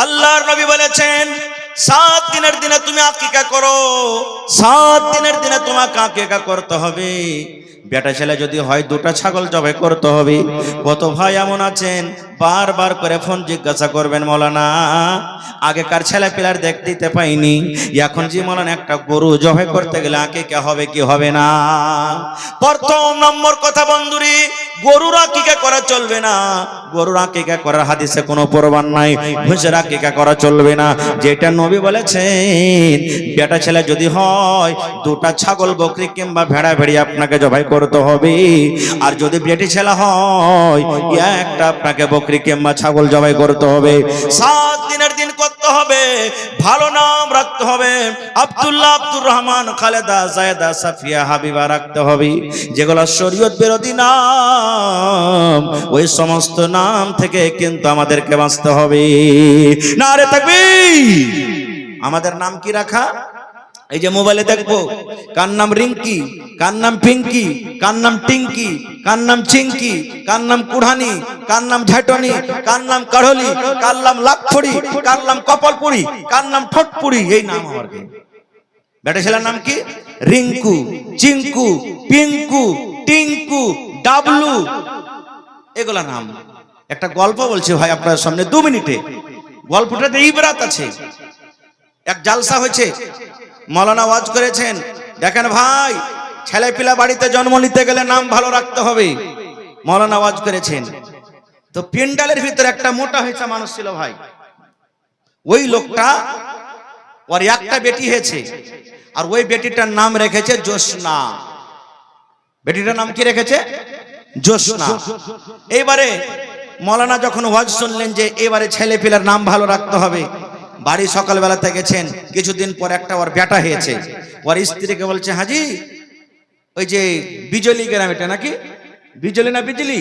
আল্লাহর নবী বলেছেন 7 দিনের দিনে তুমি আকিকা করো, 7 দিনের দিনে তোমাকে আকিকা করতে হবে। বেটা ছেলে যদি হয় 2টা ছাগল জবাই করতে হবে। কত ভাই এমন আছেন বারবার করে ফোন জিজ্ঞাসা করবেন, মৌলানা আগেকার ছেলে পিলার দেখতে পাইনি, এখন যে মৌলানা একটা গরু জবাই করতে গেলে আকিকা হবে কি হবে না? প্রথম নম্বর কথা বন্ধুরি, গরুর আকিকা করা চলবে না। গরুর আকিকা করার হাদিসে কোনো প্রমাণ নাই। ভুঁসের আকিকা করা চলবে না, যেটা নবী বলেছেন বেটা ছেলে যদি হয় 2টা ছাগল বকরি কিংবা ভেড়া ভেড়ি আপনাকে জবাই করতে হবে। আর যদি বেটি ছেলে হয় একটা আপনাকে বকরি কিংবা ছাগল জবাই করতে হবে। 7 দিনের দিন করতে হবে, ভালো নাম রাখতে হবে। আব্দুল্লাহ, আব্দুর রহমান, খালেদা, জায়েদা, সাফিয়া, হাবিবা রাখতে হবে। যেগুলো শরীয়ত বিরোধী নাম, ওই সমস্ত নাম থেকে কিন্তু আমাদেরকে বাঁচতে হবে। নারে তাকবীর। আমাদের নাম কি রাখা? এই যে মোবাইলে দেখবো কার নাম রিঙ্কি, কার নাম পিঙ্কি, কার নাম টিঙ্কি, কার নাম চিঙ্কি, কার নাম কুড়ানি, কার নাম ঝাটনি, কার নাম কাঢ়লি, কার নাম লাকফড়ি, কার নাম কপালপুরি, কার নাম ঠোঁটপুরি। এই নাম আমার বেটা ছেলের নাম কি? রিঙ্কু, চিঙ্কু, পিঙ্কু, টিঙ্কু, ডাবলু, এগুলা নাম। একটা গল্প বলছি ভাই আপনার সামনে 2 মিনিটে। গল্পটাতে ইবরাত আছে। এক জালসা হয়েছে, মৌলানা ওয়াজ করেছেন, দেখেন ভাই ছেলে পিলা বাড়িতে জন্ম নিতে গেলে নাম ভালো রাখতে হবে। মৌলানা ওয়াজ করেছেন। তো পেন্ডালের ভিতরে একটা মোটা হয়েছে মানুষ ছিল ভাই। ওই লোকটা ওর একটা বেটি হয়েছে, আর ওই বেটিটার নাম রেখেছে জোসনা। বেটিটার নাম কি রেখেছে? জোসনা। এইবারে মৌলানা যখন ওয়াজ শুনলেন যে এবারে ছেলে পিলার নাম ভালো রাখতে হবে, বাড়ি সকালবেলাতে গেছেন, কিছুদিন পর একটা ওর বেটা হয়েছে। ওর স্ত্রীকে বলছে, হাজি ওই যে বিজলি গ্রাম, এটা নাকি বিজলি না বিজলি,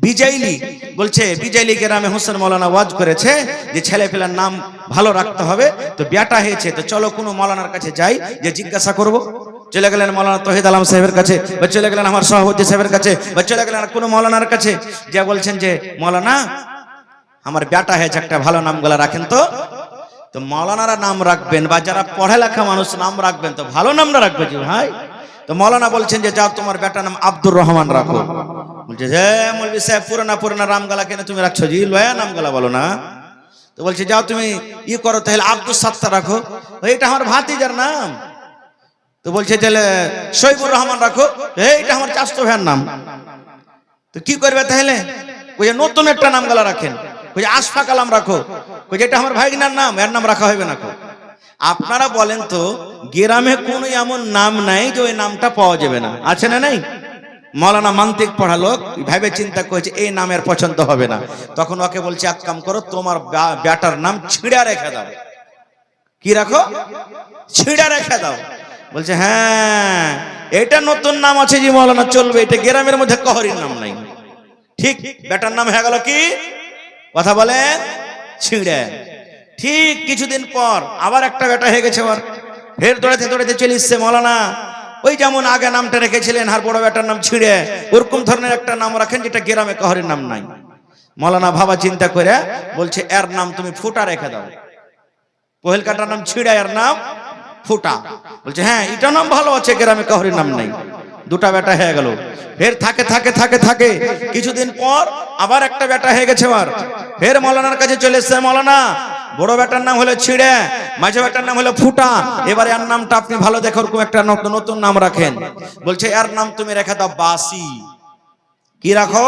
বিজয়লি, বলছে বিজয়লি গ্রামে হোসেন মৌলানা ওয়াজ করেছে যে ছেলে পেলার নাম ভালো রাখতে হবে, তো বেটা হয়েছে, তো চলো কোনো মৌলানার কাছে যাই, যে জিজ্ঞাসা করব। চলে গেলেন মৌলানা তহিদ আলম সাহেবের কাছে, বা চলে গেলেন আমার সভাপতি সাহেবের কাছে, বা চলে গেলেন কোনো মৌলানার কাছে, যে বলছেন যে মৌলানা আমার বেটা হয়েছে, একটা ভালো নাম গুলা রাখেন তো। তো মৌলানারা নাম রাখবেন, বা যারা পড়ালেখা মানুষ নাম রাখবেন, তো ভালো নামটা রাখবে যে ভাই। তো মৌলানা বলছেন যে যাও তোমার বেটার নাম আব্দুর রহমান রাখো। বলছে যে মৌলভী সাহেব পুরানা রামগালা কেন তুমি রাখছো, জি লয়া নামগালা বলো না। তো বলছে যাও তুমি করো, তাহলে আব্দুল সাত্তার রাখো, এইটা আমার ভাতিজার নাম। তো বলছে তাহলে শহীদুর রহমান রাখো, এইটা আমার চাচতো ভাইয়ের নাম। তো কি করবে তাহলে? ওই যে নতুন একটা নামগালা রাখেন, ওই যে আশফাক আলম রাখো, ওই যেটা আমার ভাইগনার নাম, এর নাম রাখা হবে না। আপনারা বলেন তো গ্রামে কোন এমন নাম নাই যে ওই নামটা পাওয়া যাবে না? আছে না নাই? মৌলানা মান্তিক পড়া লোক ভাবে চিন্তা করেছে এই নামের পছন্দ হবে না, তখন ওকে বলছে এক কাম করো, তোমার বেটার নাম ছিড়া রেখে দাও। কি রাখো? ছিড়া রেখে দাও। বলছে হ্যাঁ এটা নতুন নাম আছে জি মৌলানা, চলবে, এটা গ্রামের মধ্যে কহরির নাম নাই। ঠিক বেটার নাম হয়ে গেল কি? কথা বলেন, ছিড়ে। ঠিক কিছুদিন পর আবার একটা বেটা হয়ে গেছে, ওর ফের দৌড়াতে দৌড়াতে চলে এসছে মৌলানা, ওই যেমন আগে নামটা রেখেছিলেন আর বড় বেটার নাম ছিড়ে, ওরকম ধরনের একটা নাম রাখেন যেটা গ্রামে কাহরির নাম নাই। মৌলানা ভাবা চিন্তা করে বলছে এর নাম তুমি ফুটা রেখে দাও। পহেল কাটার নাম ছিড়া, এর নাম ফুটা। বলছে হ্যাঁ এটা নাম ভালো আছে, গ্রামে কাহরির নাম নাই। 2টা বেটা হয়ে গেল। ফের থাকে কিছুদিন পর আবার একটা বেটা হয়ে গেছে, আর ফের মৌলানার কাছে চলে এসছে, মৌলানা বড় বেটার নাম হলো ছিড়ে, মাঝে বেটার নাম হলো ফুটা, এবারে এর নামটা আপনি ভালো দেখে ওরকম একটা নতুন নাম রাখেন। বলছে এর নাম তুমি রেখে দাও বাসি। কি রাখো?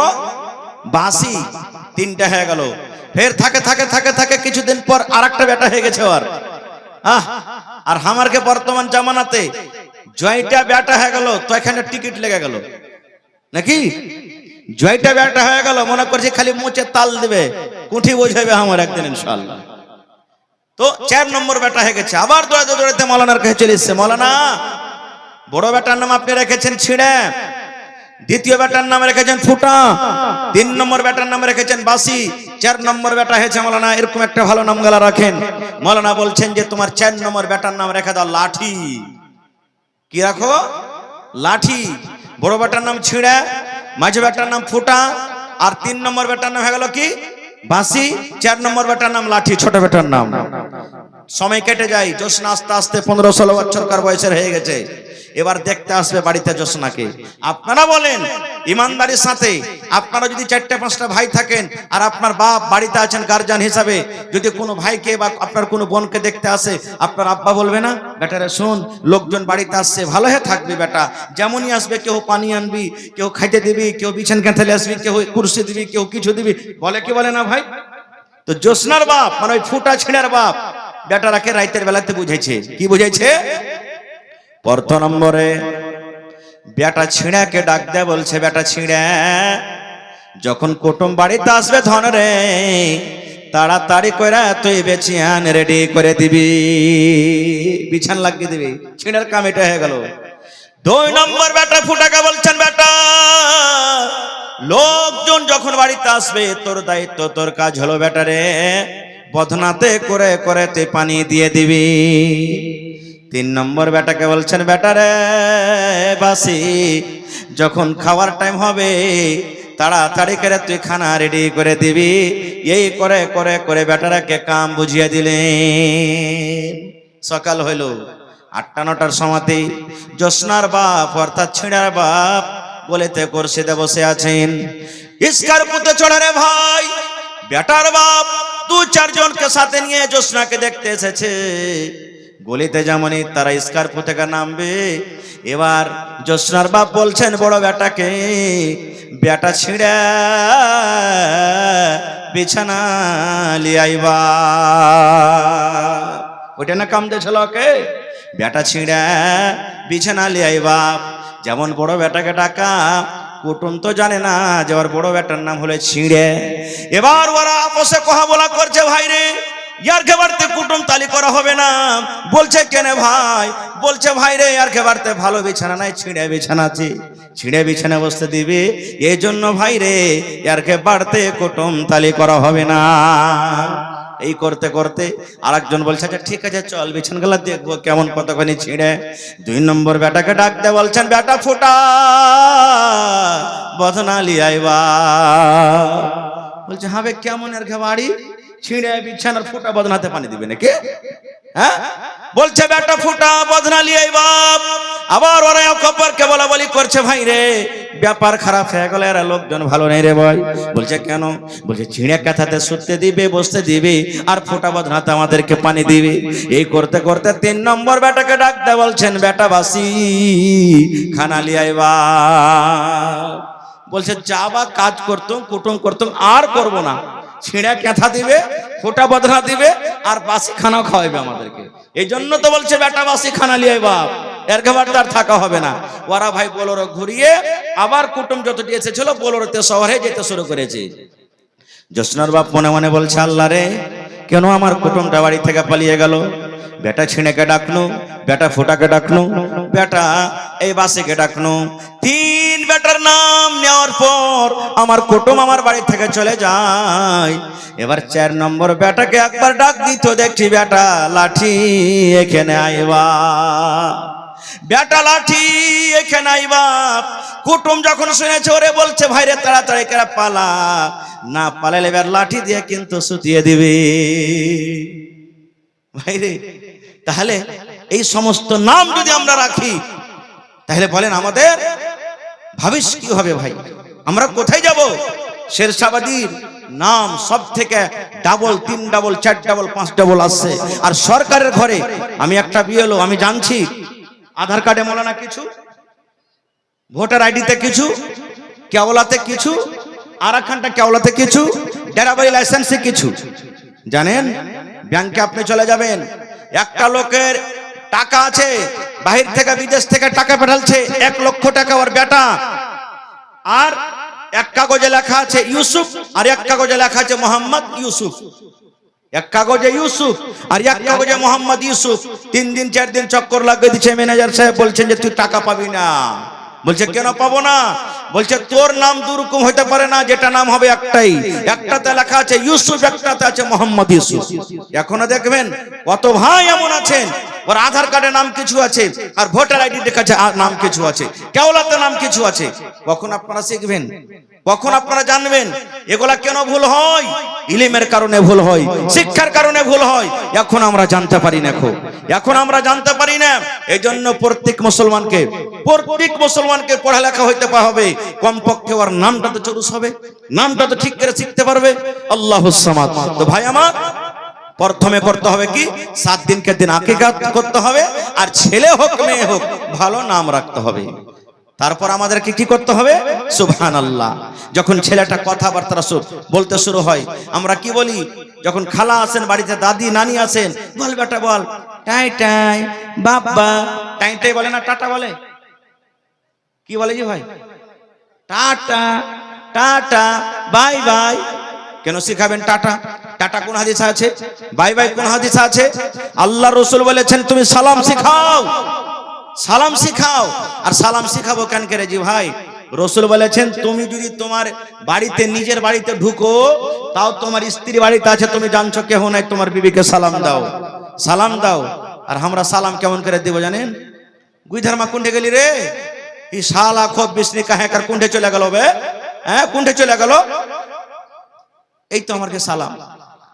বাসি। 3টা হয়ে গেল। ফের থাকে কিছুদিন পর আর একটা বেটা হয়ে গেছে, আর আমারকে বর্তমান জামানাতে জয়টা বেটা হয়ে গেল, তো এখানে টিকিট লেগে গেল নাকি? জয়টা বেটা হয়ে গেল, মনে করছে খালি মুচে তাল দিবে, কুঠি বোঝাবে আমার একদিন ইনশাআল্লাহ। তো 4 নম্বর বেটা হয়ে গেছে, আবার দৌড়াতে মৌলানার কাছে চলে এসছে, মৌলানা বড় বেটার নাম আপনি রেখেছেন ছিড়ে, দ্বিতীয় বেটার নাম রেখেছেন ফুটা, 3 নম্বর বেটার নাম রেখেছেন বাসি, 4 নম্বর বেটা হয়েছে মৌলানা এরকম একটা ভালো নাম গালা রাখেন। মৌলানা বলছেন যে তোমার 4 নম্বর বেটার নাম রেখে দাও লাঠি। কি রাখো? লাঠি। বড় বেটার নাম ছিড়ে, মাঝে বেটার নাম ফুটা, আর 3 নম্বর বেটার নাম হয়ে গেল কি? বাসি, 4 নম্বর বেটার নাম লাঠি, ছোট বেটার নাম। সময় কেটে যায়, জোসনা আস্তে আস্তে 15-16 বছরকার বয়সের হয়ে গেছে। এবার দেখতে আসবে বাড়িতে জোসনাকে। আপনারা বলেন ইমানদারির সাথে, আপনারা যদি 4-5টা ভাই থাকেন আর আপনার বাপ বাড়িতে আছেন গার্জিয়ান হিসাবে, যদি কোনো ভাইকে বা আপনার কোনো বোনকে দেখতে আসে, আপনার আব্বা বলবে না বেটারে শোন লোকজন বাড়িতে আসছে, ভালো হয়ে থাকবি বেটা, যেমনই আসবে কেউ পানি আনবি, কেউ খাইতে দিবি, কেউ বিছান কাঁথালে আসবি, কেউ কুরসি দিবি, কেউ কিছু দিবি, বলে কি বলে না ভাই? তো জোসনার বাপ মানে ওই ফুটা ছিঁড়ার বাপ বেটারাকে রাইতের বেলাতে বুঝাইছে। কি বুঝাইছে? প্রথম নম্বরে বেটা ছিঁড়াকে ডাক দেয়, বলছে বেটা ছিঁড়া, যখন কুটুম বাড়িতে আসবে ধন রে, তাড়াতাড়ি করে তুই বেচিয়ান রেডি করে দিবি, বিছান লাগিয়ে দিবি। ছিঁড়ার কাম এটা হয়ে গেল। 2 নম্বর বেটা ফুটাকে বলছেন বেটা, লোকজন যখন বাড়িতে আসবে তোর দায়িত্ব, তোর কাজ হলো বেটারে বদনাতে করে করে তুই পানি দিয়ে দিবি। 3 নম্বর বেটাকে বলছেন বেটারে বাসি, যখন খাওয়ার টাইম হবে তাড়াতাড়ি করে তুই খানা রেডি করে দিবি। এই করে করে করে বেটারাকে কাম বুঝিয়ে দিলেন। সকাল হইল 8টা-9টার সময়তেই জোসনার বাপ অর্থাৎ ছিঁড়ার বাপ বলেতে কুরসিতে বসে আছেন। ইস্কারপুতে চড়ে রে ভাই, বেটার বাপ 2-4 জনকে সাথে নিয়ে জোসনাকে দেখতে এসেছে। গলিতে যেমনই তারা স্কারপো থেকে নামবে, এবার জোসনার বাপ বলছেন বড় বেটাকে, বেটা ছিঁড়া বিছানা লিয়াইবা। ওইটা না কাম দিয়েছিল ওকে, বেটা ছিঁড়া বিছানা লিয়াইবা। যেমন বড় বেটাকে ডাকা, কুটুম তো জানে না যে ওর বড় বেটার নাম হলো ছিঁড়ে। এবার ওরা আপসে কথা বলা করছে, ভাই রে ইয়ার খেবারতে কুটুম তালি করা হবে না। বলছে কেন ভাই? বলছে ভাই রে ইয়ার খেবারতে ভালো বিছানা নাই, ছিঁড়ে বিছানা আছে, ছিঁড়ে বিছানা বসতে দিবে, এই জন্য ভাই রে ইয়ার খেবারতে কুটুম তালি করা হবে না। এই করতে করতে আরেকজন বলছে আচ্ছা ঠিক আছে চল বিছানগুলা দেখবো কেমন কতখানি ছিঁড়ে। 2 নম্বর বেটাকে ডাক দে, বলছেন বেটা ফুটা বদনা লিয়াইবা। বলছে হবে কেমন এর বাড়ি, ছিঁড়ে বিছানার ফুটা বদনাতে পানি দিবে নাকি? হ্যাঁ, বলছে বেটা ফুটা বদনা লিয়াইবা। আবার ওরা খবরকে বলা বলি করছে, ভাই রে ব্যাপার খারাপ হয়ে গেল, এরা লোকজন ভালো নেই রে ভাই। বলছে কেন? বলছে ছিঁড়ে কাঁথাতে শুতে দিবে, বসতে দিবে, আর ফোঁটা বদনাতে আমাদেরকে পানি দিবে। এই করতে করতে 3 নম্বর বেটাকে ডাক দে, বলছেন বেটা বাসি খানা লিয়াইবা। বলছে যাবা কাজ করতাম, কুটুম করতাম, আর করব না। ছিঁড়ে কাঁথা দিবে, ফোঁটা বদনা দিবে, আর বাসি খানাও খাওয়াবে আমাদেরকে। এই জন্য তো বলছে বেটা বাসি খানা লিয়াইবা, এর খাবার তার থাকা হবে না। ওরা ভাই বোলেরো ঘুরিয়ে আবার কুটুম যতটি এসেছিল বোলেরোতে শহরে যেতে শুরু করেছে। জোসনার বাপ মনে মনে বলছে আল্লাহ রে, কেন আমার কুটুমটা বাড়ি থেকে পালিয়ে গেল? বেটা ছিঁড়েকে ডাকনু, বেটা ফোটাকে ডাকনু, বেটা এই বাসিকে ডাকনু। 3 বেটার নাম নেওয়ার পর আমার কুটুম আমার বাড়ি থেকে চলে যায়। এবার 4 নম্বর বেটাকে একবার ডাক দিত, দেখছি বেটা লাঠি এখানে আইবা, বেটা লাঠি এখানে আইবা। কুটুম যখন শুনেছে ওরে বলছে ভাইরে তাড়াতাড়ি করে পালা, না পালালে এবার লাঠি দিয়ে কিন্তু সুতিয়ে দিবে। ভাইরে তাহলে এই সমস্ত নাম যদি আমরা রাখি, তাহলে বলেন আমাদের ভবিষ্যৎ কি হবে? ভাই আমরা কোথায় যাব? শেরশাবাদীর নাম সব থেকে ডাবল, 3 ডাবল, 4 ডাবল, 5 ডাবল আসছে। আর সরকারের ঘরে আমি একটা বিএলও, আমি জানছি আধার কার্ডে মৌলানা কিছু, ভোটার আইডিতে কিছু, কেওলাতে কিছু, আরাকানটা কেওলাতে কিছু, ড্রাইভারি লাইসেন্সে কিছু। জানেন ব্যাংকে আপনি চলে যাবেন, একটা লোকের টাকা আছে, বাহির থেকে বিদেশ থেকে টাকা পাঠালছে 1 লক্ষ টাকা ওর বেটা, আর এক কাগজে লেখা আছে ইউসুফ, আর এক কাগজে লেখা আছে মোহাম্মদ ইউসুফ। এক কাগজে ইউসুফ আর এক কাগজে মোহাম্মদ ইউসুফ। 3 দিন 4 দিন চক্কর লাগিয়ে দিচ্ছে। ম্যানেজার সাহেব বলছেন যে তুই টাকা পাবি না। বলছে কেন পাবো না? বলছে তোর নাম 2 রকম হতে পারে না, যেটা নাম হবে একটাই, একটাতে লেখা আছে ইউসুফ, একটাতে আছে মোহাম্মদ ইউসুফ। এখনো দেখবেন কত ভাই এমন আছেন ওর আধার কার্ডে নাম কিছু আছে আর ভোটার আইডির কাছে নাম কিছু আছে, কেওলাতে নাম কিছু আছে। কখন আপনারা শিখবেন, কখন আপনারা জানবেন? এগুলা কেন ভুল হয়? ইলমের কারণে ভুল হয়, শিক্ষার কারণে ভুল হয়। এখন আমরা জানতে পারি না, এখন আমরা জানতে পারি না। এই জন্য প্রত্যেক মুসলমানকে পড়ালেখা হইতে হবে, কমপক্ষে ওর নামটা তো চরুস হবে, নামটা তো ঠিক করে শিখতে পারবে। আল্লাহুস সামাদ। তো ভাই আমার, প্রথমে করতে হবে কি? 7 দিনকে দিন আকিকাত করতে হবে, আর ছেলে হোক মেয়ে হোক ভালো নাম রাখতে হবে। তারপর আমাদেরকে কি করতে হবে? সুবহানাল্লাহ। যখন ছেলেটা কথাবার্তা বলতে শুরু হয়, আমরা কি বলি? যখন খালা আসেন বাড়িতে, দাদি নানি আসেন, বল বেটা বল, টাই টাই বাবা, টাই টাই বলে না, টাটা বলে। কি বলে জি ভাই? Tata, tata, bye bye. কেন শিখাবেন টাটা? টাটা কোন হাদিসে আছে? বাই বাই কোন হাদিসে আছে? আল্লাহ রাসূল বলেছেন তুমি সালাম শিখাও, সালাম শিখাও। আর সালাম শিখাবো কেন করে জি ভাই? রাসূল বলেছেন তুমি যদি তোমার বাড়িতে, নিজের বাড়িতে ঢুকো, তাও তোমার স্ত্রী বাড়িতে আছে, তুমি জানছো কেহ নাই, তোমার বিবিকে সালাম দাও, সালাম দাও। আর আমরা সালাম কেমন করে দিব জানেন? গুইধার মা কুন্ডে গেলি রে, এই শালা খোদ বিষ্ণি কাহেকার কুন্ডে চলে গেল বে, হ্যাঁ কুন্ডে চলে গেল, এই তো আমাকে সালাম।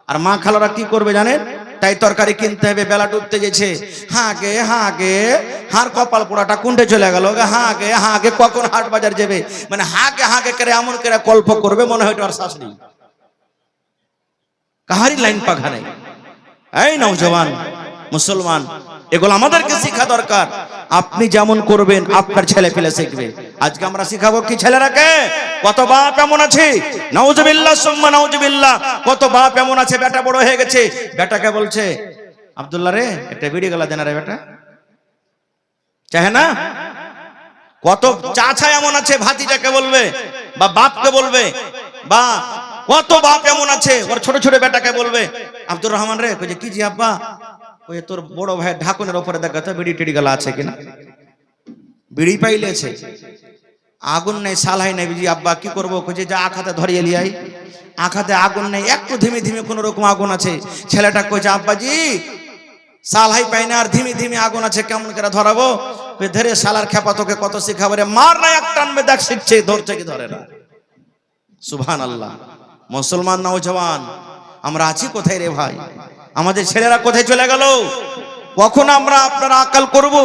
আর মা খালারা কি করবে জানেন? তাই তরকারি কিনতে হবে, বেলা ডুবতে গেছে, হাঁকে হাঁকে, হার কপাল পোড়াটা কুন্ডে চলে গেল, হাঁকে হাঁকে কখন হাট বাজার যাবে, মানে হাঁকে হাঁকে করে এমন করে কল্প করবে মনে হয় আর শাশুড়ি কাহারি লাইন পাখা নেই। এই নওজওয়ান মুসলমান, এগুলো আমাদেরকে শিক্ষা দরকার। আপনি যেমন করবেন আপনার ছেলে পেলে শিখবে। আজকে আমরা শিখাবো কি ছেলেরাকে? কত বাপ এমন আছে, নাউজুবিল্লাহ সুম্মা নাউজুবিল্লাহ, কত বাপ এমন আছে, বেটা বড় হয়ে গেছে, বেটাকে বলছে আব্দুল্লাহ রে একটা বিড়ি গলা দেনা রে বেটা, চাহে না? কত চাচা এমন আছে ভাতিজাকে বলবে বা বাপকে বলবে, বা কত বাপ এমন আছে ওর ছোট ছোট বেটাকে বলবে আব্দুর রহমান রে, কইছে কি জি আব্বা, ওই তোর বড় ভাই ঢাকুনের উপরে দেখা তো বিড়ি টিড়ি গলা আছে কিনা, বিড়ি পাইলেছে, আগুন নেই সালাই নেই, জি আব্বা কি করবো, কইছে যা আখাতে ধরিয়ে লিয়াই, আখাতে আগুন নেই, একটু ধিমে ধিমে কোন রকম আগুন আছে। ছেলেটা কইছে আব্বাজি সালাই পাই না, আর ধিমে ধিমে আগুন আছে, কেমন করে ধরাবো? ধরে শালার খেপা তোকে কত শিখাবো রে, মার না এক টানবে, দেখ শিখছে, ধরছে কি ধরে না। সুবহানাল্লাহ। মুসলমান নওজওয়ান আমরা আছি কোথায় রে ভাই? আমাদের ছেলেরা কোথায় চলে গেল? কখন আমরা আপনারা আকাল করব?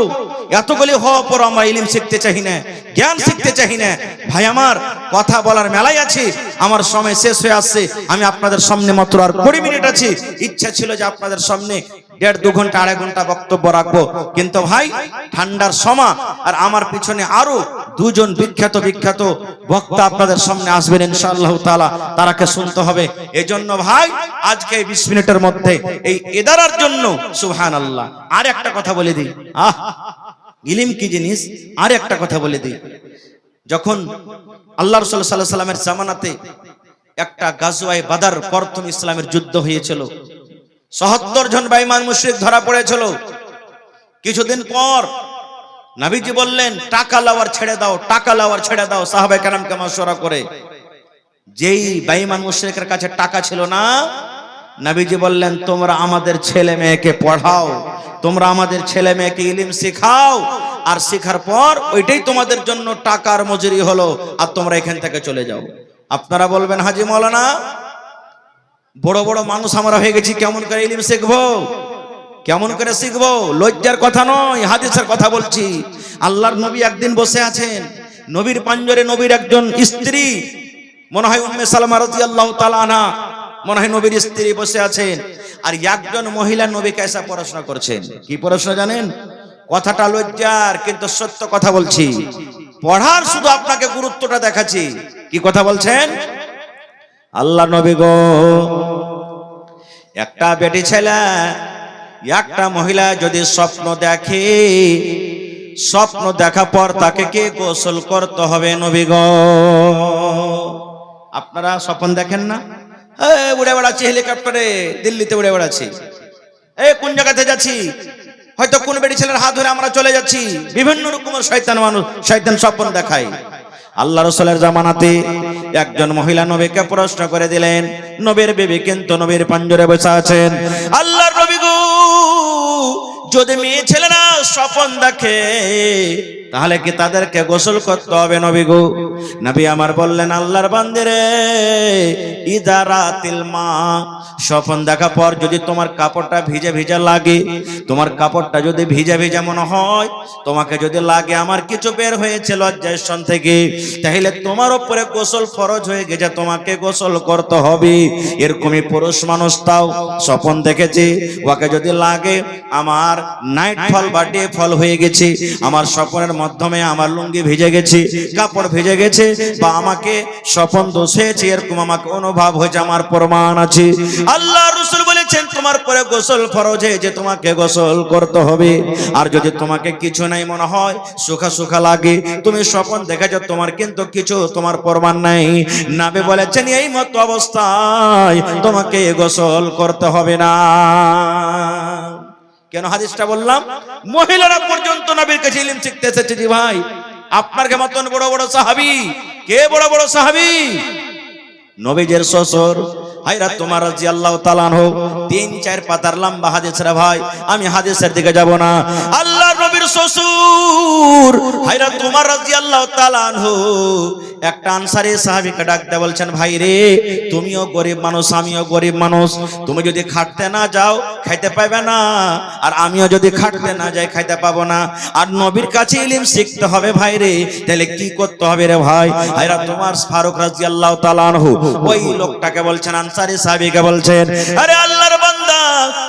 এতগুলি হওয়ার পর আমরা ইলম শিখতে চাই না, জ্ঞান শিখতে চাই না। ভাই আমার, কথা বলার মেলাই আছে, আমার সময় শেষ হয়ে আসছে। আমি আপনাদের সামনে মাত্র আর 20 মিনিট আছে। ইচ্ছা ছিল যে আপনাদের সামনে 1.5-2 ঘন্টা 2.5 ঘন্টা বক্তব্য রাখবো, কিন্তু ভাই ঠান্ডার সময়, আর আমার পিছনে আরো 2 জন বিখ্যাত বক্তা আপনাদের সামনে আসবেন ইনশাআল্লাহ তাআলা, তারাকে শুনতে হবে। এজন্য ভাই আজকে 20 মিনিটের মধ্যে এই ইদারার জন্য সুবহানাল্লাহ আর একটা কথা বলে দিই। ইলম কি জিনিস, আর একটা কথা বলে দিই। যখন আল্লাহ রাসূল সাল্লাল্লাহু আলাইহি সাল্লামের জামানাতে একটা গাজওয়ায়ে বাদর, প্রথম ইসলামের যুদ্ধ হয়েছিল, ৭০ জন বেঈমান মুশরিক ধরা পড়েছিল। কিছুদিন পর নবীজি বললেন টাকা লাওয়ার ছেড়ে দাও, টাকা লাওয়ার ছেড়ে দাও। সাহাবায়ে কেরামকে মাশওয়ারা করে, যেই বেঈমান মুশরিকের কাছে টাকা ছিল না, নবীজি বললেন তোমরা আমাদের ছেলে মেয়েকে পড়াও, তোমরা আমাদের ছেলে মেয়েকে ইলম শেখাও, আর শেখার পর ওইটাই তোমাদের জন্য টাকার মজুরি হলো, আর তোমরা এখান থেকে চলে যাও। আপনারা বলবেন হাজী মাওলানা বড় বড় মানুষ আমরা হয়ে গেছি, কেমন করে ইলম শিখবো, কেমন করে শিখবো? লজ্জার কথা নয়, হাদিসের কথা বলছি। আল্লাহর নবী একদিন বসে আছেন, নবীর পাঞ্জরে নবীর একজন স্ত্রী, মনে হয় উম্মে সালামা রাদিয়াল্লাহু তাআলা আনহা, মনে হয় নবীর স্ত্রী বসে আছেন, আর একজন মহিলা নবীকে এসে পড়াশোনা করছেন। কি পড়াশোনা জানেন? কথাটা লজ্জার, কিন্তু সত্য কথা বলছি, পড়ার শুধু আপনাকে গুরুত্বটা দেখাচ্ছি। কি কথা বলছেন? আল্লাহ নবী গো, একটা বেটি ছেলে, একটা মহিলা যদি স্বপ্ন দেখে, স্বপ্ন দেখা পর তাকে কে গোসল করতে হবে নবী গো? আপনারা স্বপ্ন দেখেন না? উড়ে বেড়াচ্ছি হেলিকপ্টারে, দিল্লিতে উড়ে বেড়াচ্ছি, কোন জায়গাতে যাচ্ছি, হয়তো কোন বেটি ছেলের হাত ধরে আমরা চলে যাচ্ছি। বিভিন্ন রকমের শয়তান মানুষ, শয়তান স্বপ্ন দেখায়। আল্লাহ রাসূলের জামানাতে একজন মহিলা নবীকে প্রশ্ন করে দিলেন, নবীর বিবি কিন্তু নবীর পাঞ্জরে বসে আছেন। আল্লাহর নবী গো, যদি মেয়ে ছেলেরা স্বপ্ন দেখে তাহলে কি তাদেরকে গোসল করতে হবে নবী গো? নবী আমার বললেন, আল্লাহর বান্দিরে, ইদারাতিল মা, স্বপ্ন দেখা পর যদি তোমার কাপড়টা ভিজে ভিজে লাগে, তোমার কাপড়টা যদি ভিজে ভিজে মনে হয়, তোমাকে যদি লাগে আমার কিছু বের হয়েছে লজ্জার স্থান থেকে, তাহলে তোমার উপরে গোসল ফরজ হয়ে গেছে, তোমাকে গোসল করতে হবে। এরকমই পুরুষ মানুষ তাও স্বপ্ন দেখেছে, ওকে যদি লাগে আমার নাইট ফল বা ডে ফল হয়ে গেছে, আমার স্বপ্নের মাধ্যমে আমার লুঙ্গি ভিজে গেছে, কাপড় ভিজে গেছে, বা আমাকে স্বপ্ন দোষ হয়েছে, এরকম আমাকে অনুভব হয়েছে, আমার প্রমাণ আছে। আল্লাহ রাসূল বলেছেন তোমার পরে গোসল ফরজ হয়েছে, তোমাকে গোসল করতে হবে। আর যদি তোমাকে কিছু নাই মনে হয়, সুখা সুখা লাগে, তুমি স্বপ্ন দেখেছো, তোমার কিন্তু কিছু তোমার প্রমাণ নাই, নবী বলেছেন এই মত অবস্থায় তোমাকে গোসল করতে হবে না। কেন হাদিসটা বললাম? মহিলারা পর্যন্ত নবীর কাছে ইলম শিখতে এসেছে। জি ভাই, আপনার মতন বড় বড় সাহাবী, কে বড় বড় সাহাবী? নবীজের শ্বশুর হযরত ওমর রাদিয়াল্লাহু তাআলা আনহু, 3-4 পাতার লম্বা হাদিস রে ভাই, আমি হাদিসের দিকে যাব না। আল্লাহর নবীর শ্বশুর হযরত ওমর রাদিয়াল্লাহু তাআলা আনহু একটা আনসারী সাহাবীকে ডাকতে বলছেন, ভাই রে, তুমিও গরিব মানুষ, আমিও গরিব মানুষ, তুমি যদি খাটতে না যাও খাইতে পাবে না, আর আমিও যদি খাটতে না যাই খাইতে পাবো না, আর নবীর কাছে ইলম শিখতে হবে ভাই রে, তাহলে কি করতে হবে রে ভাই? হযরত ওমর ফারুক রাদিয়াল্লাহু তাআলা আনহু ওই লোকটাকে বলছেন, আনসারী সাহাবীকে বলছেন, আরে আল্লাহর বান্দা,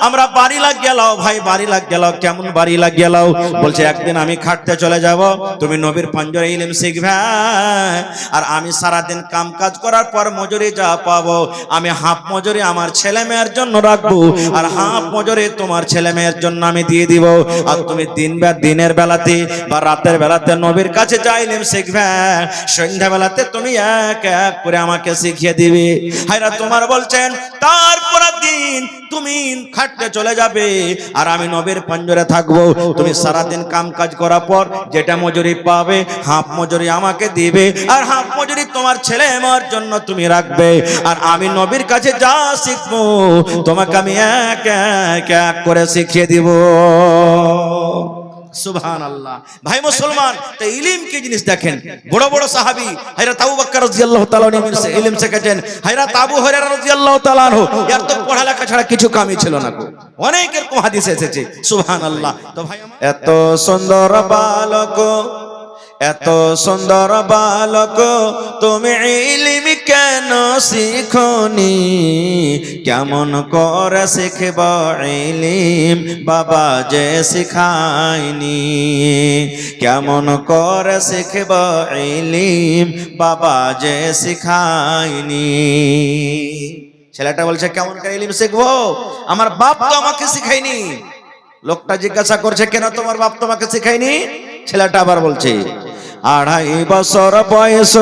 আমরা বাড়ি লাগ গেলাও ভাই, বাড়ি লাগ গেলাও। কেমন বাড়ি লাগ গেলাও? বলছে একদিন আমি খাটতে চলে যাব, তুমি নবীর পাঞ্জরে ইলম শিখবে, আর আমি সারা দিন কাম কাজ করার পর মজুরি যা পাবো, আমি হাফ মজুরি আমার ছেলে মেয়ের জন্য রাখবো, আর হাফ মজুরি তোমার ছেলে মেয়ের জন্য আমি দিয়ে দিব, আর তুমি দিনের বেলাতে বা রাতের বেলাতে নবীর কাছে যা ইলম শিখবে, সন্ধ্যা বেলাতে তুমি এক এক করে আমাকে শিখিয়ে দিবে। হযরত ওমর বলছেন, তারপর দিন তুমি খাটতে চলে যাবে, আর আমি নবীর পাঞ্জরে থাকবো, তুমি সারা দিন কাম কাজ করার পর যেটা মজুরি পাবে, হাফ মজুরি আমাকে দিবে, আর হাফ মজুরি তোমার ছেলে আমার জন্য তুমি রাখবে, আর আমি নবীর কাছে যা শিখবো তোমাকে আমি এক এক করে শিখিয়ে দিব। সুবহানাল্লাহ। ভাই মুসলমান, তো ইলম কি জিনিস দেখেন, বড় বড় সাহাবী হযরত আবু বকর রাদিয়াল্লাহু তাআলা আনহু ইলম শিখেছেন, হযরত আবু হুরায়রা রাদিয়াল্লাহু তাআলা আনহু এর তো পড়ালেখা ছাড়া কিছু কামই ছিল না গো, অনেক এরকম হাদিস এসেছে। সুবহানাল্লাহ। তো ভাই, এত সুন্দর বালক, এত সুন্দর বালক, তুমি ইলম কেন শিখনি? কেমন করে শিখব ইলম, বাবা যে শিখায়নি? কেমন করে শিখব ইলম, বাবা যে শিখায়নি? ছেলেটা বলছে, কেমন করে ইলম শিখবো? আমার বাপ তো আমাকে শিখায়নি। লোকটা জিজ্ঞাসা করছে, কেন তোমার বাপ তোমাকে শিখায়নি? ছেলেটা আবার বলছে, 2.5 বছর বয়স,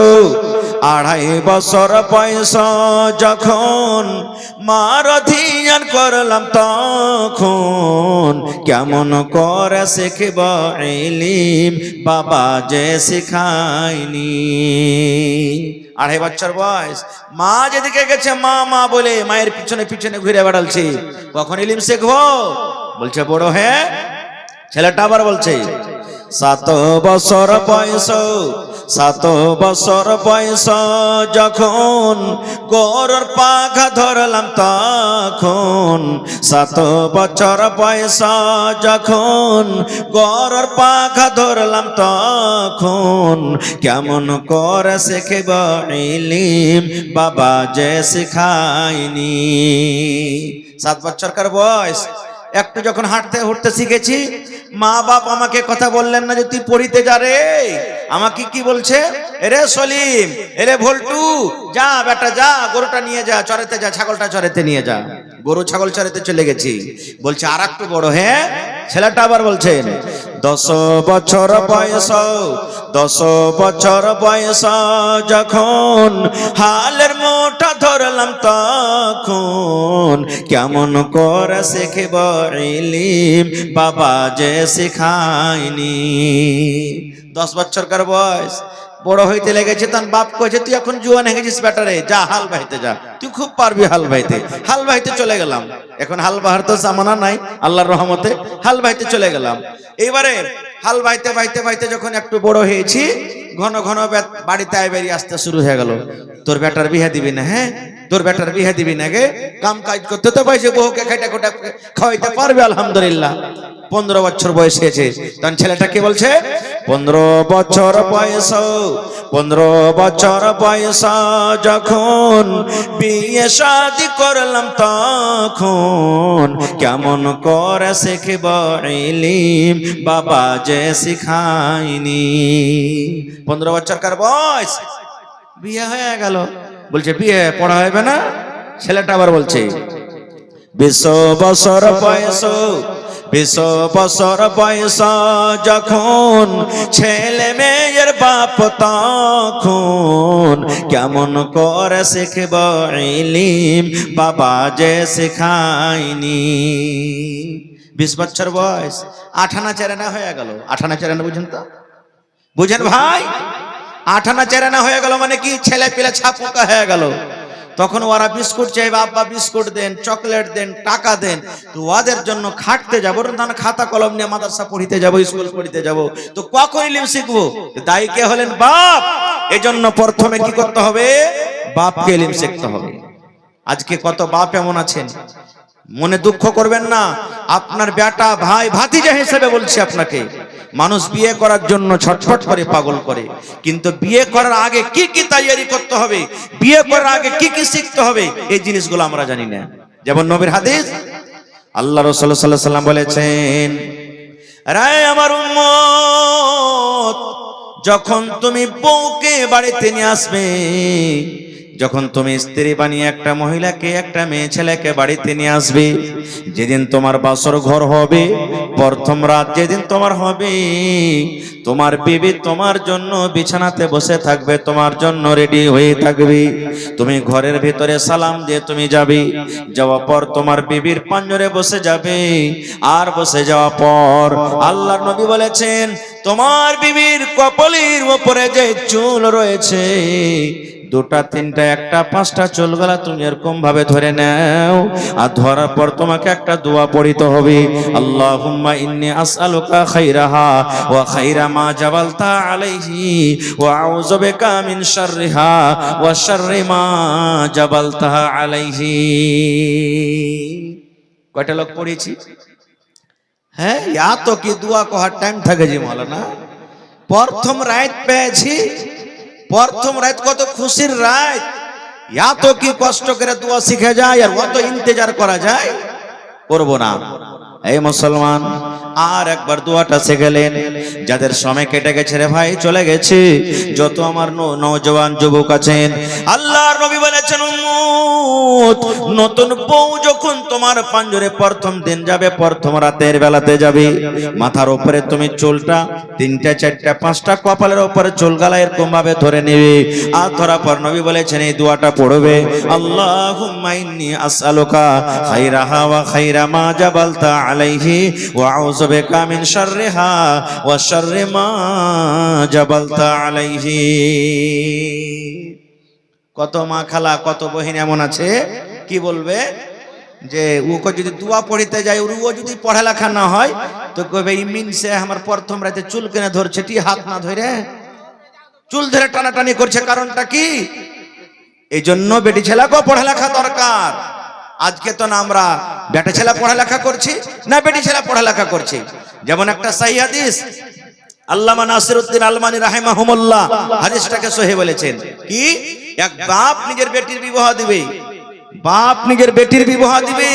2.5 বছর বয়স যখন মার ধ্যান করলাম, তখন কেমন করে শিখব ইলম, বাবা যে শিখায়নি। 2.5 বছর বয়স, মা যেদিকে গেছে মা মা বলে মায়ের পিছনে পিছনে ঘুরে বেড়ালছে, কখন ইলম শিখবো? বলছে বড় হ্যাঁ। ছেলেটা আবার বলছে, 7 বছর বয়স, 7 বছর বয়স যখন গরুর পাখা ধরলাম, তখন 7 বছর বয়স যখন গরুর পাখা ধরলাম, তখন কেমন করে শিখব ইলম, বাবা যে শিখায়নি। 7 বছরকার বয়স, একটু যখন হাঁটতে উঠতে শিখেছি, মা বাপ আমাকে কথা বললেন না যে তুই পড়িতে যা রে, আমাকে কি বলছে, এরে সলিম, এরে ভল্টু, যা বেটা যা, গরুটা নিয়ে যা, চড়াতে যা, ছাগলটা চড়াতে নিয়ে যা। গরু ছাগল চড়াতে চলে গেছি। বলছে আর একটু বড় হ্যাঁ। ছেলেটা আবার বলছেন, 10 বছর বয়স, 10 বছর বয়স যখন হালের মোটা ধরলাম, তখন কেমন করে শিখব ইলম, বাবা যে শিখায়নি। 10 বছরকার বয়স, বড় হইতে লেগেছে, তখন বাপ কয়েছে তুই এখন জুয়ান হয়ে গেছিস ব্যাটারে, যা হাল বাইতে যা, তুই খুব পারবি হাল বাইতে। হাল বাইতে চলে গেলাম, এখন হাল বাহার তো জামানা নাই, আল্লাহর রহমতে হাল বাইতে চলে গেলাম। এইবারে হাল বাইতে বাইতে বাইতে যখন একটু বড় হয়েছি, ঘন ঘন বাড়িতে আয় বেরিয়ে আসতে শুরু হয়ে গেল, তোর বেটার বিয়ে দিবি না? হ্যাঁ, তোর বেটার বিয়ে দিবি না গে? কাম কাজ করতে তো পাইছে, বহুকে খাইটা খোটা খাওয়াইতে পারবে আলহামদুলিল্লাহ। 15 বছর বয়স হয়েছে, তখন ছেলেটা কি বলছে, 15 বছর বয়স, 15 বছর বয়স যখন বিয়ে শাদি করলাম, তখন কেমন করে শিখব ইলম, বাবা যে শিখায়নি। 15 বছরকার বয়স, বিয়ে হয়ে গেল। বলছে বিয়ে পড়া হবে না? ছেলেটা আবার বলছে 20 বছর বয়স, 20 বছর বয়স যখন ছেলে মেয়ের বাপ, তখন কেমন করে শিখব ইলম, বাবা যে শিখায়নি। 20 বছর বয়স, আঠানা চেরানা হয়ে গেল। আঠানা চেরানা বুঝেন তো? বুঝেন ভাই? আঠানা চেরানা হয়ে গেল মানে কি, ছেলে পেলে ছাপুকা হয়ে গেল। তখন ওরা বিস্কুট চাইবে, আব্বা বিস্কুট দেন, চকলেট দেন, টাকা দেন। তো ওদের জন্য খাটতে যাবো, খাতা কলম নিয়ে মাদ্রাসা পড়িতে যাবো, স্কুল পড়িতে যাবো, তো কখন ইলম শিখবো? দায়ী কে হলেন? বাপ। এজন্য প্রথমে কি করতে হবে? বাপকে ইলম শিখতে হবে। আজকে কত বাপ এমন আছেন, মনে দুঃখ করবেন না, আপনার বেটা ভাই ভাতিজা হিসেবে বলছি আপনাকে, মানুষ বিয়ে করার জন্য ছটফট করে, পাগল করে, কিন্তু বিয়ে করার আগে কি কি তৈরি করতে হবে, বিয়ে করার আগে কি কি শিখতে হবে, এই জিনিসগুলো আমরা জানি না। যেমন নবীর হাদিস, আল্লাহ রাসূল সাল্লাল্লাহু আলাইহি ওয়াসাল্লাম বলেছেন, রায় আমার উম্মত, যখন তুমি বউকে বাড়িতে নিয়ে আসবে, যখন তুমি স্ত্রী বানিয়ে একটা মহিলাকে, একটা মেয়ে ছেলেকে বাড়িতে নিয়ে আসবে, যেদিন তোমার বাসর ঘর হবে, প্রথম রাত যেদিন তোমার হবে, তোমার বিবি তোমার জন্য বিছানাতে বসে থাকবে, তোমার জন্য রেডি হয়ে থাকবে। তুমি ঘরের ভিতরে সালাম দিয়ে তুমি যাবে, যাওয়ার পর তোমার বিবির পাঞ্জরে বসে যাবে, আর বসে যাওয়ার পর আল্লাহর নবী বলেছেন, তোমার বিবির কপালের উপরে যে চুল রয়েছে, 2টা 3টা 1টা 5টা চুলগুলা তুমি এরকম ভাবে ধরে নাও, আর ধরার পর তোমাকে একটা দোয়া পড়িতে হবে, আল্লাহুম্মা ইন্নী আসআলুকা খাইরাহা ওয়া খাইরা মা জাবালতা আলাইহি ওয়া আউযু বিকা মিন শাররিহা ওয়া শাররি মা জাবালতা আলাইহি। কয়টা লোক পড়েছি? হ্যাঁ, ইয়া তো কি দোয়া করার টাইম থাকে জি মাওলানা। প্রথম রাত পেয়েছি, প্রথম রাত কত খুশির রাত, এত কি কষ্ট করে দোয়া শিখে যায়, আর কত ইন্তজার করা যায়, করবো না। এই মুসলমান, আর একবার দোয়াটা শিখলেন। যাদের সময় কেটে গেছে রে ভাই, চলে গেছে, যত আমার নওজওয়ান যুবক আছেন, আল্লাহর নবী বলেছেন, উম্মত, নতুন বউ যখন তোমার পাঞ্জরে প্রথম দিন যাবে, প্রথম রাতের বেলাতে যাবে, মাথার উপরে তুমি চুলটা 3টা 4টা 5টা কপালের উপরে চুল গালা এরকম ভাবে ধরে নেবে, আর ধরার পর নবী বলেছেন এই দোয়াটা পড়বে, আল্লাহুম্মা ইন্নী আসআলুকা খাইরাহা ওয়া খাইরা মা জাবালতা আলাইহি ওয়া আউযু বিকা মিন শাররিহা ওয়া শাররি মা জাবালতা আলাইহি। কত মা খালা, কত বহিন এমন আছে, কি বলবে যে ওকে যদি দোয়া পড়িতে যায়, ও যদি পড়ালেখা না হয়, তো কবে ইমিন সে আমার প্রথম রাতে চুল কেনে ধরছে, টি হাত না ধরে চুল ধরে টানাটানি করছে, কারণটা কি? এই জন্য বেটি ছেলেকেও পড়ালেখা দরকার। আজকে তো না আমরা বেটা ছেলে পড়ালেখা করছি, না বেটি ছেলে পড়ালেখা করছি। যেমন একটা সহিহ হাদিস, আল্লামা নাসিরউদ্দিন আলমানি রাহিমাহুমুল্লাহ হাদিসটাকে সহিহ বলেছেন, কি এক বাপ নিজের বেটির বিবাহ দিবে, বাপ নিজের বেটির বিবাহ দিবে,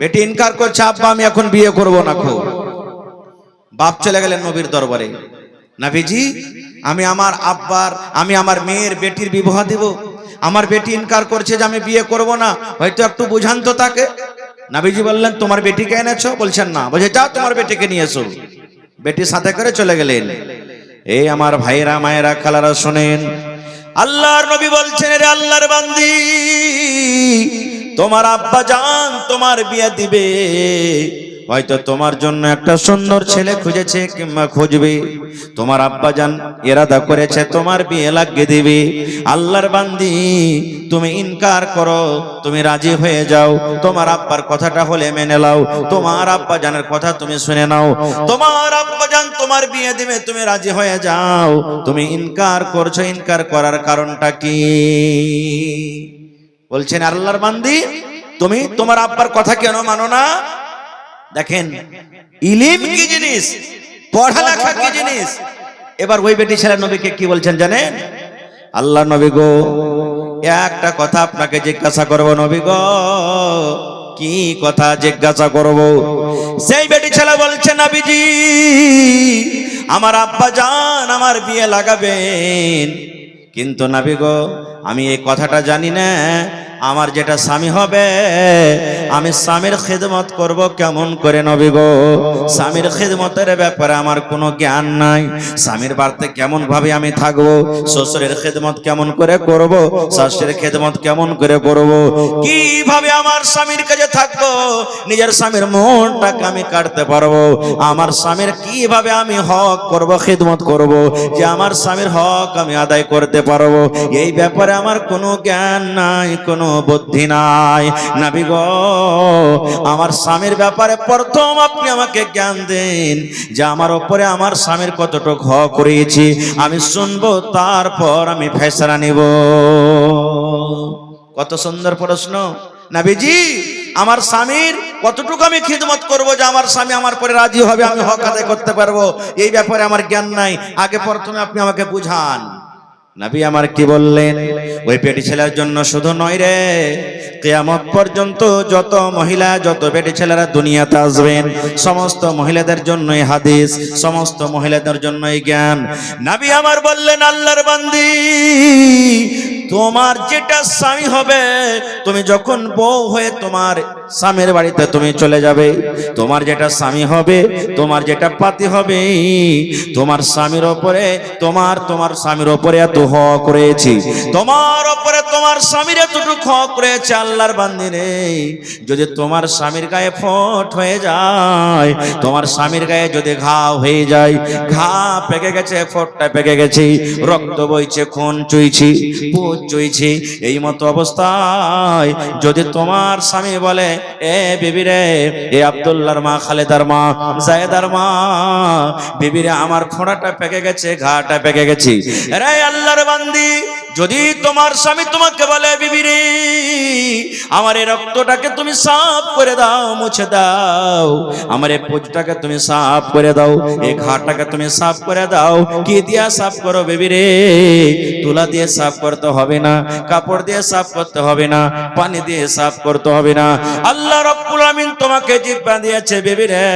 বেটি ইনকার করছে, আব্বা আমি এখন বিয়ে করব না। খুব বাপ চলে গেলেন নবীর দরবারে, নবীজি আমি আমার মেয়ের বেটির বিবাহ দেব, আমার বেটি ইনকার করছে যে আমি বিয়ে করব না, হয়তো একটু বুঝান তো তাকে। নবীজি বললেন তোমার বেটিকে এনেছো? বলছেন না। বলছে যাও তোমার বেটিকে নিয়ে এসো। বেটির সাথে করে চলে গেলেন। এই আমার ভাইরা মায়েরা খালারা শোনেন, আল্লাহর নবী বলছেন, রে আল্লাহর বান্দি, তোমার আব্বা জান তোমার বিয়ে দিবে, হয়তো তোমার জন্য একটা সুন্দর ছেলে খুঁজেছে কিংবা খুঁজবে, তোমার আব্বাজান ইরাদা করেছে তোমার বিয়ে লাগিয়ে দিবে। আল্লাহর বান্দি তুমি ইনকার করো, তুমি রাজি হয়ে যাও, তোমার আব্বার কথাটা হলে মেনে নাও, তোমার আব্বাজানের কথা তুমি শুনে নাও, তোমার আব্বাজান তোমার বিয়ে দিবে, তুমি রাজি হয়ে যাও, তুমি ইনকার করছো, ইনকার করার কারণটা কি? বলছেন আল্লাহর বান্দি তুমি তোমার আব্বার কথা কেন মানো না? দেখেন ইলম কি জিনিস, পড়ালেখা কি জিনিস। এবার ওই বেটি ছেলে নবীকে কি বলছেন জানেন? আল্লাহ নবী গো, একটা কথা আপনাকে জিজ্ঞাসা করব নবী গো। কি কথা জিজ্ঞাসা করব? সেই বেটি ছেলে বলছে নবীজি আমার আব্বা জান আমার বিয়ে লাগাবেন, কিন্তু নবী গো আমি এই কথাটা জানি না, আমার যেটা স্বামী হবে আমি স্বামীর খিদমত করব কেমন করে নবী গো? স্বামীর খিদমতের ব্যাপারে আমার কোনো জ্ঞান নাই। স্বামীর বাড়িতে কেমন ভাবে আমি থাকবো, শ্বশুরের খিদমত কেমন করে করব, শাশুড়ির খিদমত কেমন করে করব, কিভাবে আমার স্বামীর কাছে থাকবো, নিজের স্বামীর মনটাকে আমি কাটতে পারবো, আমার স্বামীর কিভাবে আমি হক করব, খিদমত করব, যে আমার স্বামীর হক আমি আদায় করতে পারবো, এই ব্যাপারে আমার কোনো জ্ঞান নাই, কোনো বুদ্ধি নাই। নবী গো আমার স্বামীর ব্যাপারে প্রথম আপনি আমাকে জ্ঞান দেন, যে আমার উপরে আমার স্বামীর কতটুকু হক করেছি আমি শুনবো, তারপর আমি ফয়সালা নিব। কত সুন্দর প্রশ্ন নবীজি। আমার স্বামীর কতটুকু আমি খিদমত করব যে আমার স্বামী আমার পরে রাজি হবে, আমি হক আদায় করতে পারবো, এই ব্যাপারে আমার জ্ঞান নাই, আগে প্রথমে আপনি আমাকে বুঝান। নবী আমার কি বললেন? ওই পেটি ছেলের জন্য শুধু নয় রে, কিয়ামত পর্যন্ত যত মহিলা যত পেটি ছেলেরা দুনিয়াতে আসবেন সমস্ত মহিলাদের জন্যই হাদিস, সমস্ত মহিলাদের জন্যই জ্ঞান। নবী আমার বললেন আল্লাহর বান্দি তোমার যেটা স্বামী হবে, তুমি যখন বউ হয়ে তোমার স্বামীর বাড়িতে তুমি চলে যাবে, তোমার যেটা স্বামী হবে, তোমার যেটা পাতি হবে, তোমার স্বামীর ওপরে তোমার স্বামীর ওপরে এত হক রয়েছে, তোমার ওপরে তোমার স্বামীর এতটুকু হক রয়েছে। আল্লাহর বান্দি রে, যদি তোমার স্বামীর গায়ে ফোঁট হয়ে যায়, তোমার স্বামীর গায়ে যদি ঘা হয়ে যায়, ঘা পেকে গেছে, ফোঁটটা পেকে গেছে, রক্ত বইছে, খুন চুইছে, পুজ চুইছে, এই মতো অবস্থায় যদি তোমার স্বামী বলে এ বিবি রে, এ আব্দুল্লাহর মা, খালেদার মা, জায়েদার মা, বিবি রে আমার ফোঁড়াটা পেকে গেছে, ঘাটা পেকে গেছে, রে আল্লাহর বান্দি যদি তোমার স্বামী তোমাকে বলে বিবি রে আমার এই রক্তটাকে তুমি সাফ করে দাও, মুছে দাও, আমার এই পুজটাকে তুমি সাফ করে দাও, এই ঘাটাকে তুমি সাফ করে দাও, কি দিয়া সাফ করো বিবি রে? তুলা দিয়ে সাফ করতে হবে না, কাপড় দিয়ে সাফ করতে হবে না, পানি দিয়ে সাফ করতে হবে না, আল্লাহ রাব্বুল আমিন তোমাকে জিহ্বা দিয়েছে বিবি রে,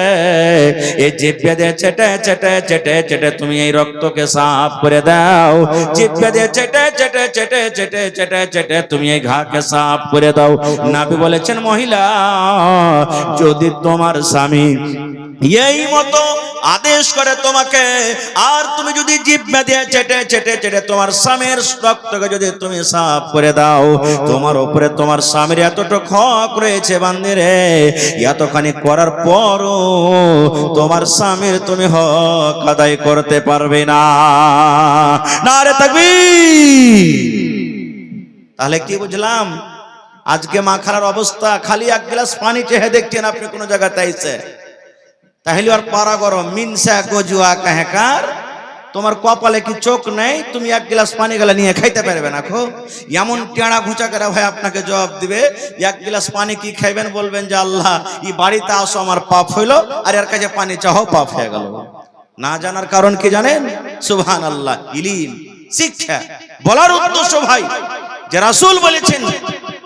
এই জিহ্বা দিয়ে চেটে চেটে চেটে চেটে তুমি এই রক্তকে সাফ করে দাও, জিহ্বা দিয়ে চেটে চেটে চেটে চেটে চেটে চেটে তুমি এই ঘাকে সাফ করে দাও। নবী বলেছেন মহিলা যদি তোমার স্বামী এই মতো আদেশ করে তোমাকে, আর তুমি যদি জিহ্বা দিয়ে চেটে চেটে চেটে তোমার স্বামীর রক্তকে যদি তুমি সাফ করে দাও, তোমার উপরে তোমার স্বামীর এতটুকু হক রয়েছে বান্দি রে, এতখানি করার পরও তোমার স্বামীর তুমি হক আদায় করতে পারবে না। নারে তাকবীর। তাহলে কি বুঝলাম? আজকে মা খালার অবস্থা, খালি এক গ্লাস পানি চেহে দেখছেন আপনি কোন জায়গাতে আইছে, তাহলে আর পারা গরম মিনসা গজুয়া কাহেকার, তোমার কপালে কি চোখ নেই? তুমি এক গ্লাস পানি গেলে নিয়ে খাইতে পারবে না? খো এমন টেঁড়া ঘুচা করে ভাই আপনাকে জবাব দিবে, এক গ্লাস পানি কি খাইবেন? বলবেন যে আল্লাহ এই বাড়িতে আসো আমার পাপ হইলো, আর এর কাছে পানি চাও পাপ হয়ে গেল। না জানার কারণ কি জানেন? সুবহানাল্লাহ, ইলিম, শিক্ষা। বলার উদ্দেশ্য ভাই যে রাসূল বলেছেন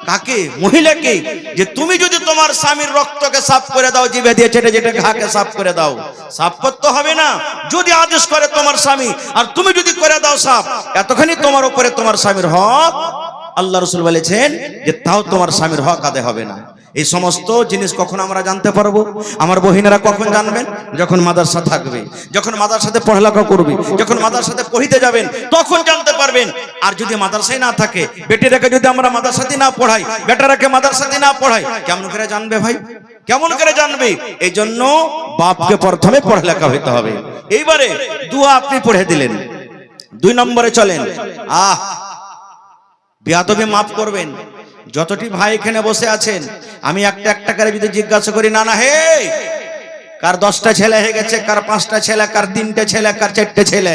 কাকে? মহিলাকে, যে তুমি যদি তোমার স্বামীর রক্তকে সাফ করে দাও, জিভে দিয়ে চেটে চেটে ঘাকে সাফ করে দাও, সাফ করতে হবে না যদি আদেশ করে তোমার স্বামী, আর তুমি যদি করে দাও সাফ, এতখানি তোমার উপরে তোমার স্বামীর হক। আল্লাহ রাসূল বলেছেন যে তাও তোমার স্বামীর হক আদায় হবে না। এই সমস্ত জিনিস কখন আমরা জানতে পারবো? আমার বহিনেরা কখন জানবেন? যখন মাদ্রাসা থাকবে, যখন মাদ্রাসাতে পড়ালেখা করবে, যখন মাদ্রাসাতে পড়িতে যাবেন, তখন জানতে পারবেন। আর যদি মাদ্রাসায় না থাকে, বেটিরাকে যদি আমরা মাদ্রাসাতে না পড়াই, বেটারাকে মাদ্রাসাতে না পড়াই, কেমন করে জানবে ভাই? কেমন করে জানবে? এই জন্য বাপকে প্রথমে পড়ালেখা হইতে হবে। এইবারে দোয়া আপনি পড়ে দিলেন, 2 নম্বরে চলেন। বেয়াদবি মাফ করবেন। যতটি ভাই এখানে বসে আছেন, আমি একটা একটা করে যদি জিজ্ঞাসা করি, না না হে, কার 10টা ছেলে হয়ে গেছে, কার 5টা ছেলে, কার 3টে ছেলে, কার 4টে ছেলে,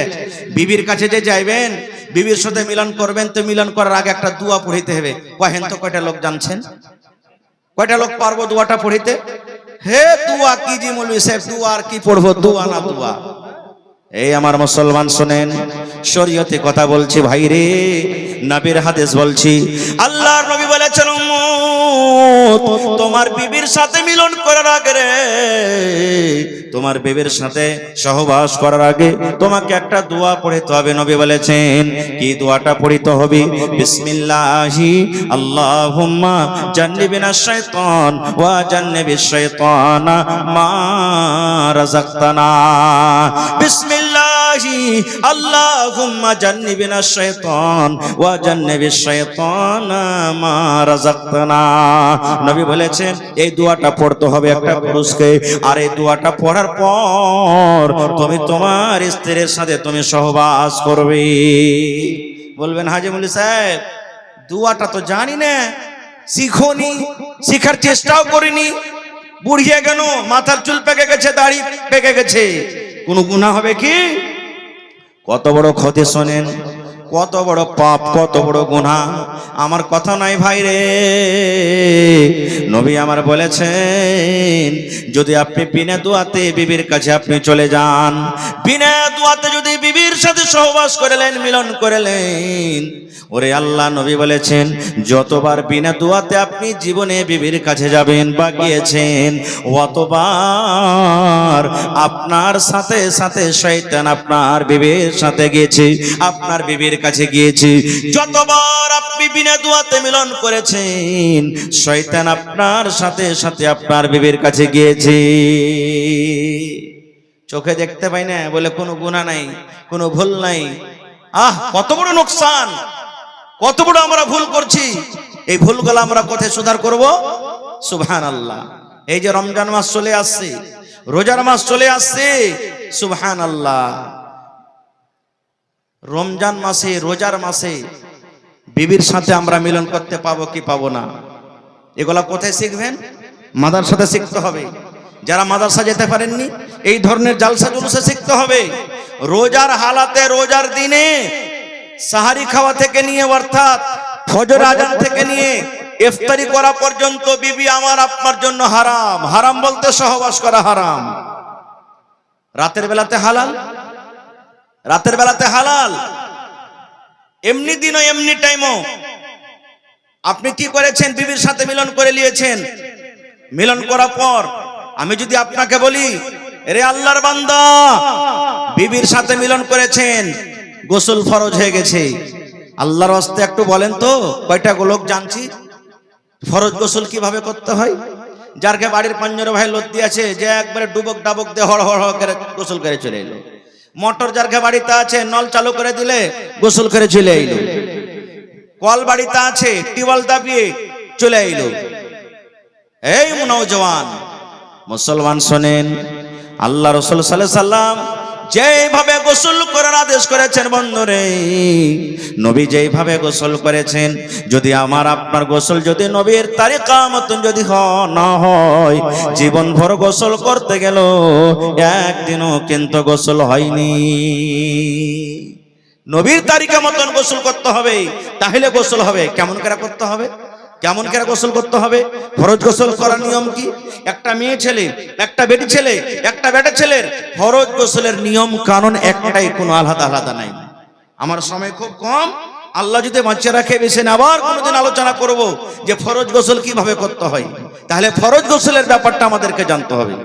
বিবির কাছে যে যাইবেন, বিবির সাথে মিলন করবেন, তো মিলন করার আগে একটা দোয়া পড়িতে হবে। কহেন তো কয়টা লোক জানছেন? কয়টা লোক পারবো দোয়াটা পড়িতে? হে দোয়া কি জি মৌলভী সাহেব, দোয়া আর কি পড়বো, দোয়া না দোয়া। এই আমার মুসলমান শুনেন, শরীয়তে কথা বলছি ভাই রে, নবীর হাদিস বলছি। আল্লাহর নবী বলেছেন, উম্মত তোমার বিবির সাথে মিলন করার আগে রে, তোমার বিবির সাথে সহবাস করার আগে তোমাকে একটা দোয়া পড়তে হবে। নবী বলেছেন, কি দোয়াটা পড়তে হবে? বিসমিল্লাহি আল্লাহুম্মা জান্নিবিনাশ শাইতান ওয়া জান্নিবিশ শাইতানা মা রাযাকতানা। বিসমিল্লাহি আল্লাহুম্মা জান্নিবিনাশ শাইতান ওয়া জান্নিবিশ শাইতানা মা রাযাকতানা। নবী বলেছেন এই দোয়াটা পড়তে হবে একটা পুরুষকে, আর এই দোয়াটা পড়ার পর তুমি তোমার স্ত্রীর সাথে তুমি সহবাস করবে। বলবেন হাজী মৌলভী সাহেব, দোয়াটা তো জানি না, শিখোনি, শিখার চেষ্টাও করিনি, বুড়িয়ে গেল, মাথার চুল পেকে গেছে, দাড়ি পেকে গেছে, কোনো গুনাহ হবে কি? কত বড় ক্ষতি শোনেন, কত বড় পাপ, কত বড় গুনাহ। আমার কথা নাই ভাই রে, নবী আমার বলেছেন, যদি আপনি বিনা দোয়াতে বিবির কাছে আপনি চলে যান, বিনা দোয়াতে যদি বিবির সাথে সহবাস করলেন, মিলন করলেন, ওরে আল্লাহ নবী বলেছেন, যতবার বিনা দোয়াতে আপনি জীবনে বিবির কাছে যাবেন বা গিয়েছেন, অতবার আপনার সাথে সাথে শয়তান আপনার বিবির সাথে গিয়েছে, আপনার বিবির কাছে গিয়েছে। যতবার আপনি বিনা দোয়াতে মিলন করেছেন, শয়তান আপনার সাথে সাথে আপনার বিবির কাছে গিয়েছে। চোখে দেখতে পাই না বলে কোনো গুনাহ নাই, কোনো ভুল নাই। কত বড় নোকসান, কত বড় আমরা ভুল করছি। এই ভুলগুলো আমরা কোথায় সুধার করব? সুবহানাল্লাহ। এই যে রমজান মাস চলে আসছে, রোজার মাস চলে আসছে, সুবহানাল্লাহ। রমজান মাসে, রোজার মাসে বিবির সাথে আমরা মিলন করতে পাবো কি পাবো না? এগুলা কোথায় শিখবেন? মাদ্রাসাতে শিখতে হবে। যারা মাদ্রাসা যেতে পারেননি, এই ধরনের জালসা জুলুসে শিখতে হবে। রোজার হালাতে, রোজার দিনে সাহারি খাওয়া থেকে নিয়ে, অর্থাৎ ফজর আজান থেকে নিয়ে ইফতারি করা পর্যন্ত বিবি আমার আপনার জন্য হারাম। হারাম বলতে সহবাস করা হারাম। রাতের বেলাতে হালাল, রাতের বেলাতে হালাল, এমনি দিনও এমনি টাইমও। আপনি কি করেছেন? বিবির সাথে মিলন করে নিয়েছেন। মিলন করার পর আমি যদি আপনাকে বলি, রে আল্লাহর বান্দা, বিবির সাথে মিলন করেছেন, গোসল ফরজ হয়ে গেছে, আল্লাহর ওয়াস্তে একটু বলেন তো কয়টা লোক জানছি ফরজ গোসল কিভাবে করতে হয়? যারকে বাড়ির 15 ভাই লত্তি আছে, যে একবারে ডুবক ডাবক দিয়ে হড় হড় করে গোসল করে চলে এলো। মোটর যারকে বাড়িতে আছে, নল চালু করে দিলে গোসল করে চলে এলো। কল বাড়িতে আছে, টিউবওয়েল দাবিয়ে চলে এলো। এই নওজওয়ান মুসলমান শোনেন, আল্লাহ রাসূল সাল্লাল্লাহু আলাইহি সাল্লাম যেভাবে গোসল করার আদেশ করেছেন, বন্ধুরে, নবী যেভাবে গোসল করেছেন, যদি আমার আপনার গোসল যদি নবীর তারিকা মতন যদি না হয়, জীবন ভর গোসল করতে গেল, একদিনও কিন্তু গোসল হয়নি। নবীর তারিকা মতন গোসল করতে হবে, তাহলে গোসল হবে। কেমন করে করতে হবে? কেমন করে গোসল করতে হবে? ফরজ গোসল করার নিয়ম কি? একটা মেয়ে ছেলে, একটা বেটি ছেলে, একটা বেটা ছেলের ফরজ গোসলের নিয়ম কানুন একটাই, কোনো আলাদা আলাদা নাই। আমার সময় খুব কম, আল্লাহ যদি বাঁচিয়ে রাখে বেশি না, আবার কোনোদিন আলোচনা করব যে ফরজ গোসল কিভাবে করতে হয়। তাহলে ফরজ গোসলের ব্যাপারটা আমাদেরকে জানতে হবে।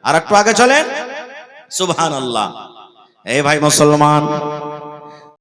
আর একটু আগে চলেন। সুবহানাল্লাহ। এই ভাই মুসলমান,